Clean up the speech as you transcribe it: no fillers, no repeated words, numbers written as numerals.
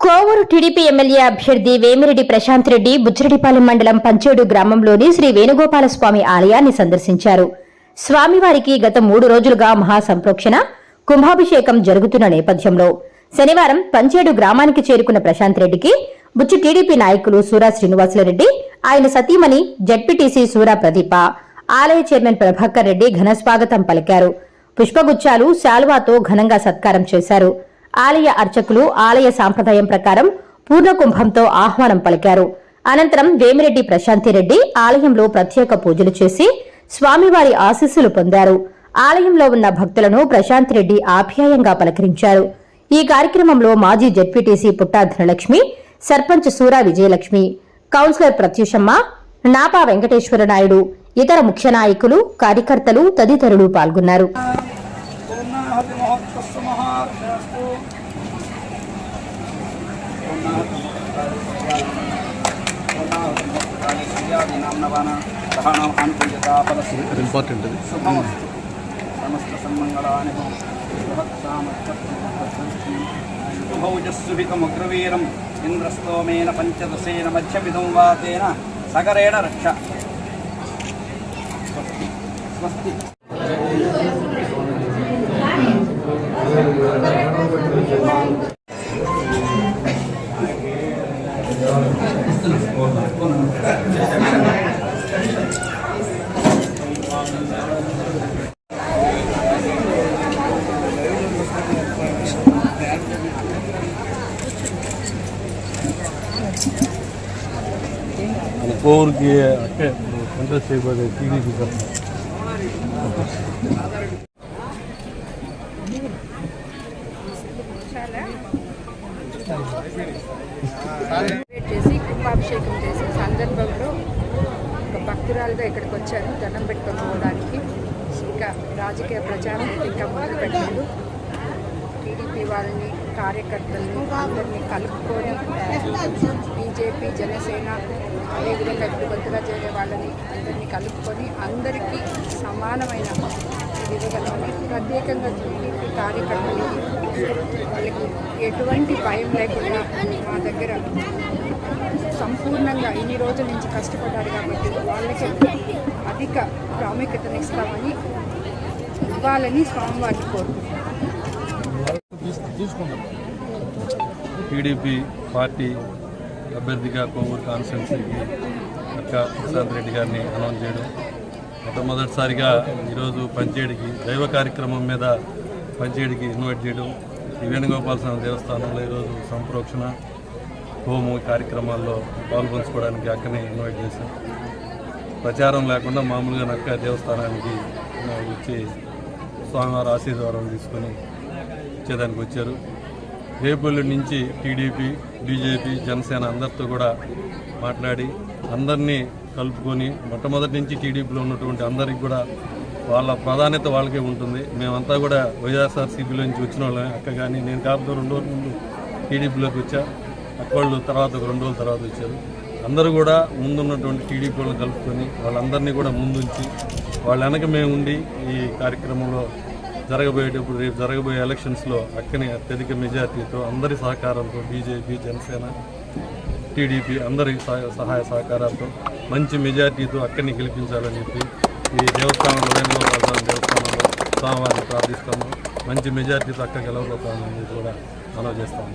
Kovur TDP MLA అభ్యర్థి వేమిరెడ్డి ప్రశాంత్ రెడ్డి బుచ్చిరెడ్డిపాలెం మండలం పంచేడు గ్రామంలోని శ్రీ వేణుగోపాల స్వామి ఆలయాన్ని సందర్శించారు. స్వామివారికి గత 3 రోజులుగా మహాసంప్రోక్షణ కుంభాభిషేకం జరుగుతున్న నేపథ్యంలో శనివారం పంచేడు గ్రామానికి చేరుకున్న ప్రశాంత్ రెడ్డికి బుచ్చి టీడీపీ నాయకులు సూరా శ్రీనివాసులరెడ్డి, ఆయన సతీమణి జడ్పీటీసీ సూరా ప్రదీప, ఆలయ చైర్మన్ ప్రభాకర్ రెడ్డి ఘన స్వాగతం పలికారు. పుష్పగుచ్చాలు, శాలువాతో ఘనంగా సత్కారం చేశారు. ఆలయ అర్చకులు ఆలయ సాంప్రదాయం ప్రకారం పూర్ణకుంభంతో ఆహ్వానం పలికారు. అనంతరం వేమిరెడ్డి ప్రశాంతిరెడ్డి ఆలయంలో ప్రత్యేక పూజలు చేసి స్వామివారి ఆశీస్సులు పొందారు. ఆలయంలో ఉన్న భక్తులను ప్రశాంత్ రెడ్డి ఆప్యాయంగా పలకరించారు. ఈ కార్యక్రమంలో మాజీ జడ్పీటీసీ పుట్టా ధనలక్ష్మి, సర్పంచ్ సూరా విజయలక్ష్మి, కౌన్సిలర్ ప్రత్యూషమ్మ, నాపా వెంకటేశ్వర నాయుడు, ఇతర ముఖ్య నాయకులు, కార్యకర్తలు తదితరులు పాల్గొన్నారు. భౌజస్సుహితముగ్రవీరం ఇంద్రస్తోమేన పంచదశేన మధ్యమిదం వాతేన సగరేణ రక్ష. స్వస్తి. కోవూరుకి అంటే కంటెస్ట్ చేయబోయే టీడీపీ చేసి కుంభాభిషేకం చేసే సందర్భంలో ఒక భక్తురాలుగా ఇక్కడికి వచ్చాను దండం పెట్టుకొని పోవడానికి. ఇంకా రాజకీయ ప్రచారం ఇంకా మొదలు పెట్టారు. టీడీపీ వాళ్ళని, కార్యకర్తల్ని అందరినీ కలుపుకొని బీజేపీ, జనసేన, అదేవిధంగా ఇప్పుడు కొత్తగా చేరే వాళ్ళని అందరినీ కలుపుకొని అందరికీ సమానమైన ఇవ్వగలమని, ప్రత్యేకంగా టీడీపీ కార్యకర్తలకి వాళ్ళకి ఎటువంటి భయం లేకుండా మా దగ్గర సంపూర్ణంగా ఇన్ని రోజుల నుంచి కష్టపడ్డారు కాబట్టి వాళ్ళకి అధిక ప్రాముఖ్యతను ఇవ్వాలని స్వామివారిని కోరుకుంటున్నాం. టీడీపీ పార్టీ అభ్యర్థిగా కోవూరు కాన్స్టిట్యున్సీకి అక్క ప్రశాంత్ రెడ్డి గారిని అనౌన్స్ చేయడం, మొట్టమొదటిసారిగా ఈరోజు పంచేడికి దైవ కార్యక్రమం మీద పంచేడికి ఇన్వైట్ చేయడం, ఈ వేణుగోపాల స్వామి దేవస్థానంలో ఈరోజు సంప్రోక్షణ హోము కార్యక్రమాల్లో పాల్పంచుకోవడానికి అక్కనే ఇన్వైట్ చేశాం. ప్రచారం లేకుండా మామూలుగా నక్క దేవస్థానానికి వచ్చి స్వామివారి ఆశీర్వాదం తీసుకొని వచ్చేదానికి వచ్చారు. రేపల్లి నుంచి టీడీపీ, బీజేపీ, జనసేన అందరితో కూడా మాట్లాడి అందరినీ కలుపుకొని మొట్టమొదటి నుంచి టీడీపీలో ఉన్నటువంటి అందరికి కూడా వాళ్ళ ప్రాధాన్యత వాళ్ళకే ఉంటుంది. మేమంతా కూడా వైఎస్ఆర్సీపీలో నుంచి వచ్చిన వాళ్ళమే. అక్క కానీ నేను కాకపోతే 2 రోజుల ముందు టీడీపీలోకి వచ్చా, అక్క వాళ్ళు తర్వాత ఒక 2 రోజుల తర్వాత వచ్చారు. అందరూ కూడా ముందున్నటువంటి టీడీపీ వాళ్ళని కలుపుకొని వాళ్ళందరినీ కూడా ముందుంచి వాళ్ళ వెనక మేము ఉండి ఈ కార్యక్రమంలో జరగబోయేటప్పుడు రేపు జరగబోయే ఎలక్షన్స్లో అక్కని అత్యధిక మెజార్టీతో అందరి సహకారంతో బీజేపీ, జనసేన, టీడీపీ అందరి సహాయ సహకారాలతో మంచి మెజార్టీతో అక్కడిని గెలిపించాలని చెప్పి ఈ దేవస్థానంలో వేణుగోపాల దేవస్థానంలో స్వామివారిని ప్రార్థిస్తాము. మంచి మెజార్టీతో అక్క గెలవబోతామని కూడా మనం చేస్తాము.